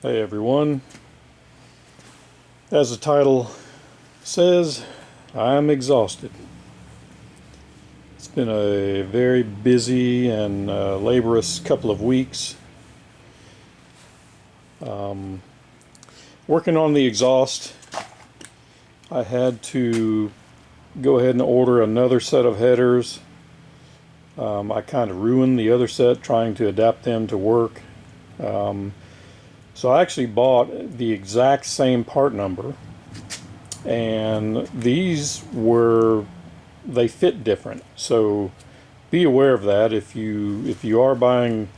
Hey everyone, as the title says, I'm exhausted. It's been a very busy and laborious couple of weeks. Working on the exhaust, I had to go ahead and order another set of headers. I kind of ruined the other set trying to adapt them to work. So I actually bought the exact same part number, and they fit different. So be aware of that. If you are buying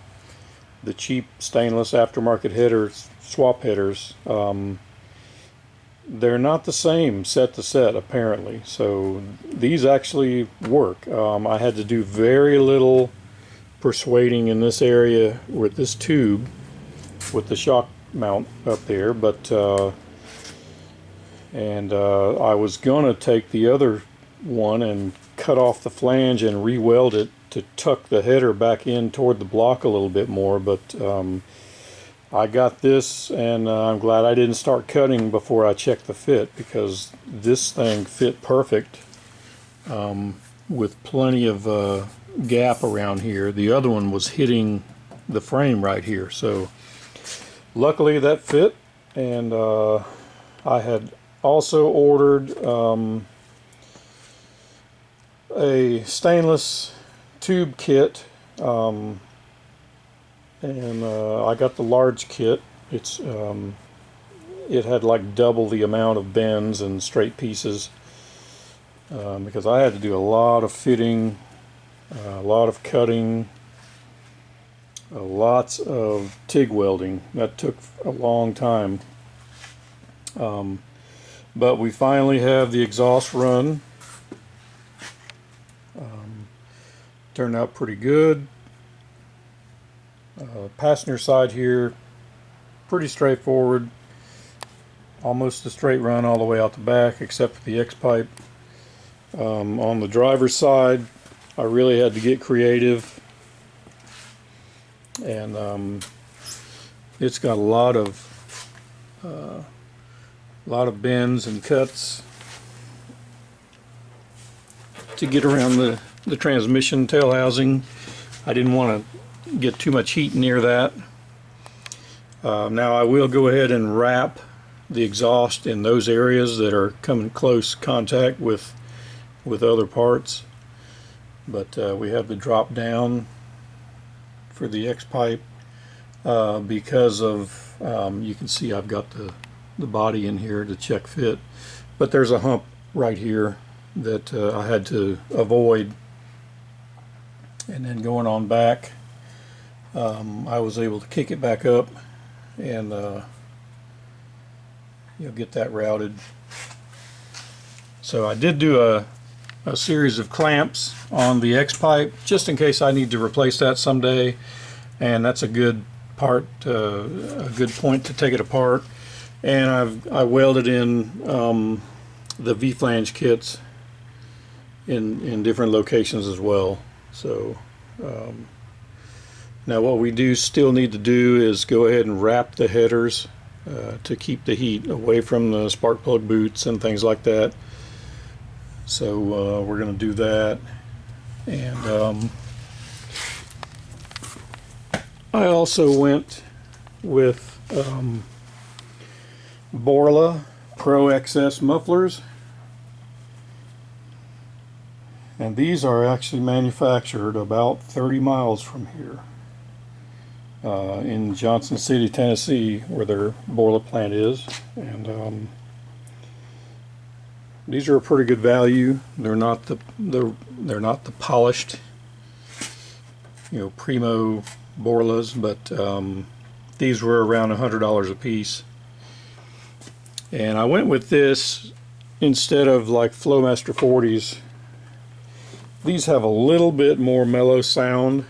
the cheap stainless aftermarket headers, swap headers, they're not the same set to set apparently. So these actually work. I had to do very little persuading in this area with this tube with the shock mount up there, but I was gonna take the other one and cut off the flange and re-weld it to tuck the header back in toward the block a little bit more, but I got this, and I'm glad I didn't start cutting before I checked the fit, because this thing fit perfect with plenty of gap around here. The other one was hitting the frame right here, so luckily that fit. And I had also ordered a stainless tube kit, and I got the large kit. It had like double the amount of bends and straight pieces, because I had to do a lot of fitting, a lot of cutting, lots of TIG welding. That took a long time, but we finally have the exhaust run. Turned out pretty good. Passenger side here, pretty straightforward, almost a straight run all the way out the back except for the X-pipe. On the driver's side, I really had to get creative, and it's got a lot of bends and cuts to get around the transmission tail housing. I didn't want to get too much heat near that. Now I will go ahead and wrap the exhaust in those areas that are coming close contact with other parts, but we have the drop down for the X-pipe because of you can see I've got the body in here to check fit, but there's a hump right here that I had to avoid. And then going on back, I was able to kick it back up and get that routed. So I did do a series of clamps on the X-pipe just in case I need to replace that someday, and that's a good part, a good point to take it apart. And I welded in the V-flange kits in different locations as well. So now what we do still need to do is go ahead and wrap the headers to keep the heat away from the spark plug boots and things like that. So we're going to do that. And I also went with Borla Pro XS mufflers. And these are actually manufactured about 30 miles from here, in Johnson City, Tennessee, where their Borla plant is. And these are a pretty good value. They're not the polished, primo Borlas, but these were around $100 a piece. And I went with this instead of like Flowmaster 40s. These have a little bit more mellow sound.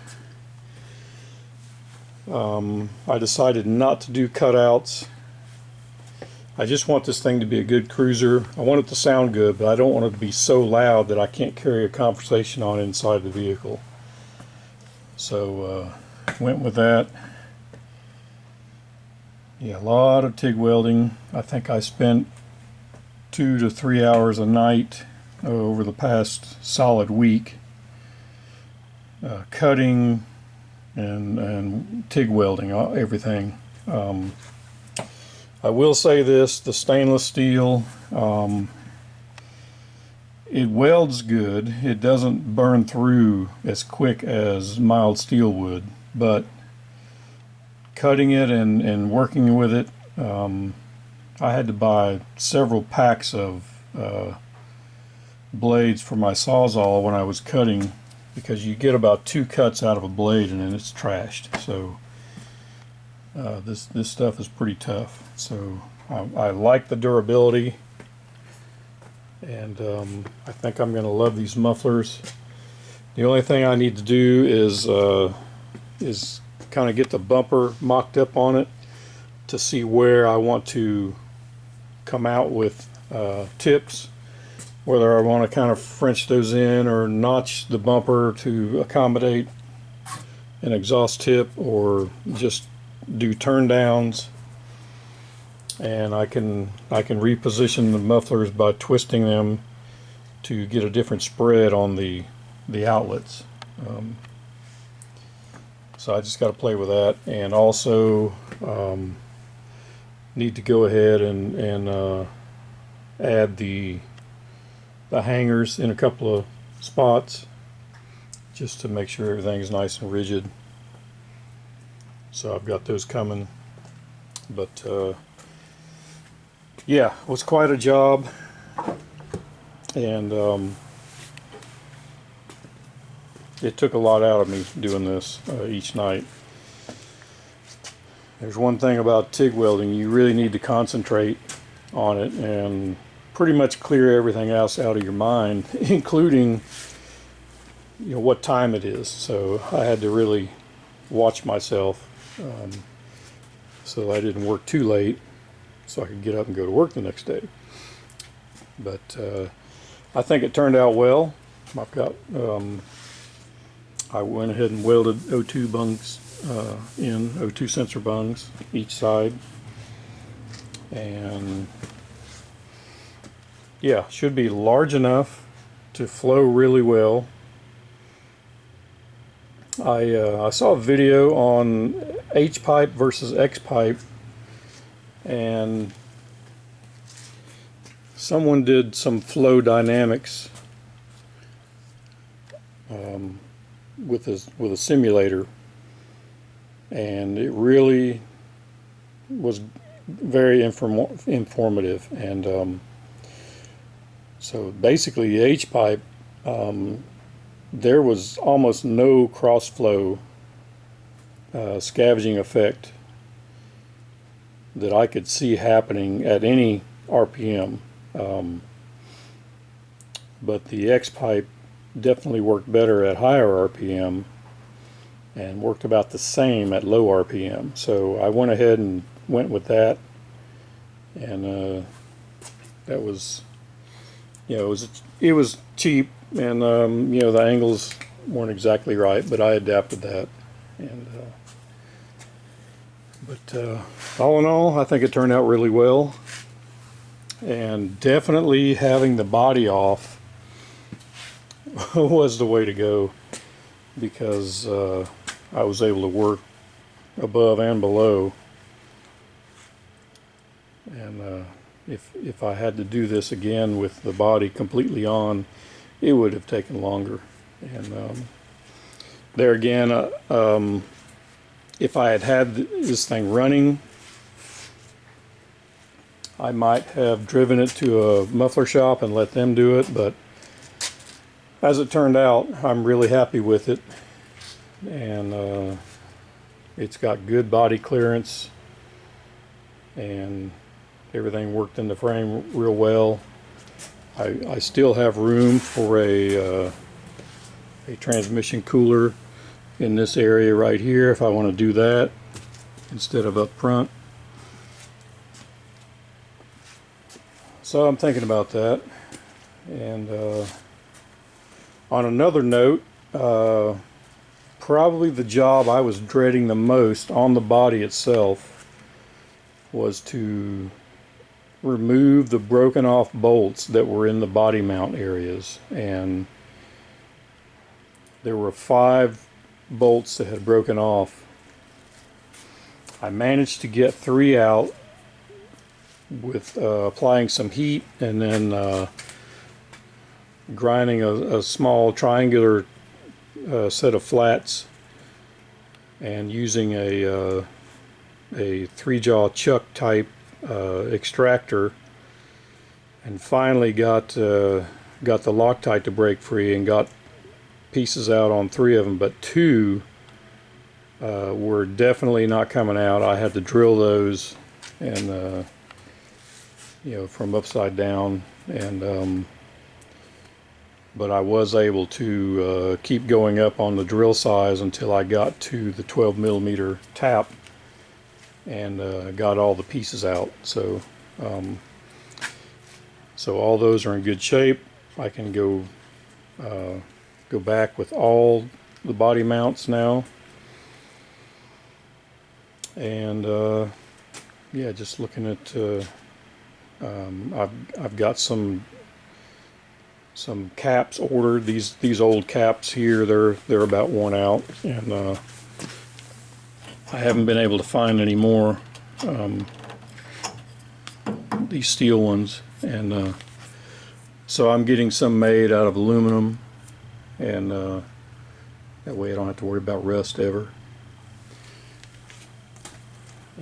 I decided not to do cutouts. I just want this thing to be a good cruiser. I want it to sound good, but I don't want it to be so loud that I can't carry a conversation on inside the vehicle. So went with that. Yeah, a lot of TIG welding. I think I spent 2 to 3 hours a night over the past solid week cutting and TIG welding everything. I will say this, the stainless steel, it welds good. It doesn't burn through as quick as mild steel would, but cutting it and working with it, I had to buy several packs of blades for my Sawzall when I was cutting, because you get about 2 cuts out of a blade and then it's trashed. So this stuff is pretty tough. So I like the durability, and I think I'm going to love these mufflers. The only thing I need to do is kind of get the bumper mocked up on it to see where I want to come out with tips, whether I want to kind of French those in or notch the bumper to accommodate an exhaust tip, or just do turn downs. And I can reposition the mufflers by twisting them to get a different spread on the outlets. So I just got to play with that, and also need to go ahead and add the hangers in a couple of spots just to make sure everything's nice and rigid. So I've got those coming, but yeah, it was quite a job, and it took a lot out of me doing this each night. There's one thing about TIG welding: you really need to concentrate on it and pretty much clear everything else out of your mind, including what time it is. So I had to really watch myself so I didn't work too late, so I could get up and go to work the next day. But I think it turned out well. I've got I went ahead and welded O2 bungs in, O2 sensor bungs each side, and yeah, should be large enough to flow really well. I saw a video on H pipe versus X pipe, and someone did some flow dynamics with a simulator, and it really was very informative. And so basically the H pipe, there was almost no cross flow scavenging effect that I could see happening at any RPM, but the X pipe definitely worked better at higher RPM and worked about the same at low RPM. So I went ahead and went with that, and that was, it was cheap, and the angles weren't exactly right, but I adapted that. And but all in all, I think it turned out really well, and definitely having the body off was the way to go, because I was able to work above and below, and if I had to do this again with the body completely on, it would have taken longer. And there again, if I had this thing running, I might have driven it to a muffler shop and let them do it, but as it turned out, I'm really happy with it, and it's got good body clearance, and everything worked in the frame real well. I still have room for a transmission cooler in this area right here if I want to do that instead of up front. So I'm thinking about that. And on another note, probably the job I was dreading the most on the body itself was to remove the broken off bolts that were in the body mount areas, and there were 5 bolts that had broken off. I managed to get 3 out with applying some heat and then grinding a small triangular set of flats and using a 3-jaw chuck type extractor, and finally got the Loctite to break free and got pieces out on 3 of them, but 2 were definitely not coming out. I had to drill those, and you know, from upside down, and but I was able to keep going up on the drill size until I got to the 12mm tap and got all the pieces out. So so all those are in good shape. I can go back with all the body mounts now, and yeah, just looking at I've got some caps ordered. These old caps here, they're about worn out, and I haven't been able to find any more these steel ones, and so I'm getting some made out of aluminum, and that way I don't have to worry about rust ever.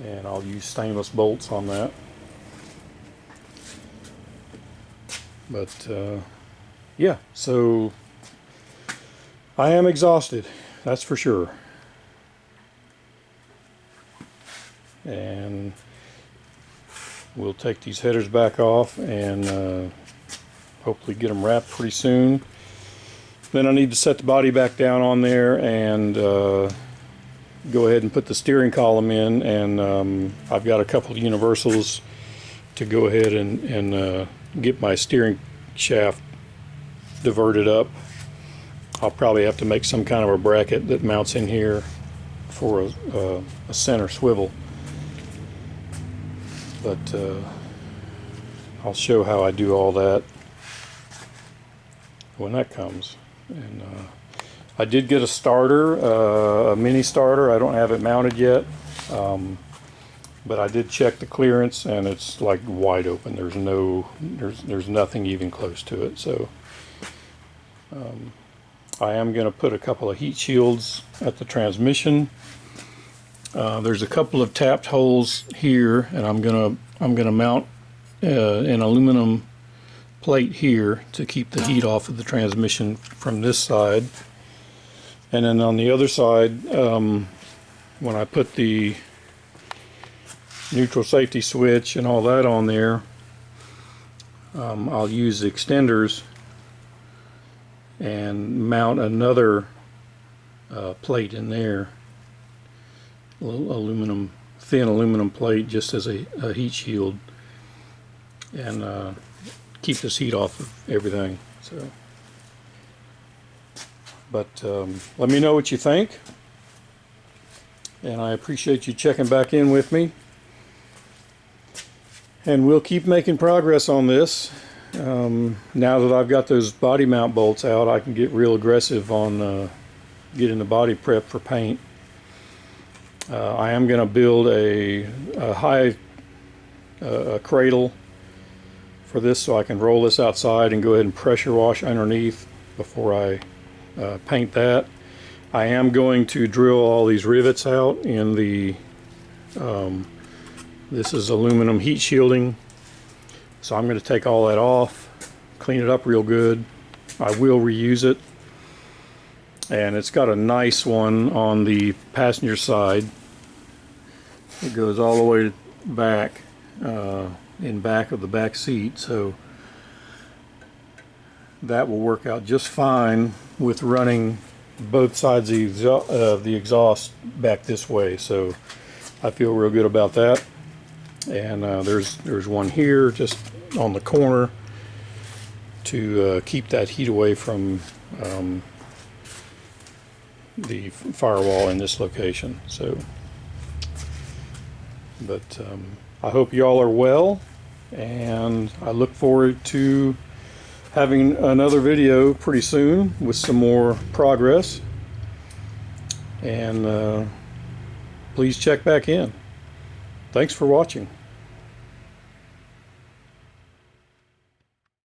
And I'll use stainless bolts on that. But yeah, so I am exhausted, that's for sure. And we'll take these headers back off and hopefully get them wrapped pretty soon. Then I need to set the body back down on there and go ahead and put the steering column in, and I've got a couple of universals to go ahead and get my steering shaft diverted up. I'll probably have to make some kind of a bracket that mounts in here for a center swivel, but I'll show how I do all that when that comes. And I did get a starter, a mini starter. I don't have it mounted yet, but I did check the clearance, and it's like wide open. There's nothing even close to it. So I am going to put a couple of heat shields at the transmission. There's a couple of tapped holes here, and I'm gonna mount an aluminum plate here to keep the heat off of the transmission from this side. And then on the other side, when I put the neutral safety switch and all that on there, I'll use extenders and mount another plate in there, a little thin aluminum plate, just as a heat shield, and keep this heat off of everything. So, but let me know what you think, and I appreciate you checking back in with me, and we'll keep making progress on this. Now that I've got those body mount bolts out, I can get real aggressive on getting the body prep for paint. I am going to build a high cradle for this, so I can roll this outside and go ahead and pressure wash underneath before I paint that. I am going to drill all these rivets out in the this is aluminum heat shielding, so I'm going to take all that off, clean it up real good. I will reuse it, and it's got a nice one on the passenger side. It goes all the way back, in back of the back seat, so that will work out just fine with running both sides of the exhaust back this way. So I feel real good about that. And there's one here just on the corner to keep that heat away from the firewall in this location. So, but I hope y'all are well, and I look forward to having another video pretty soon with some more progress. And please check back in. Thanks for watching.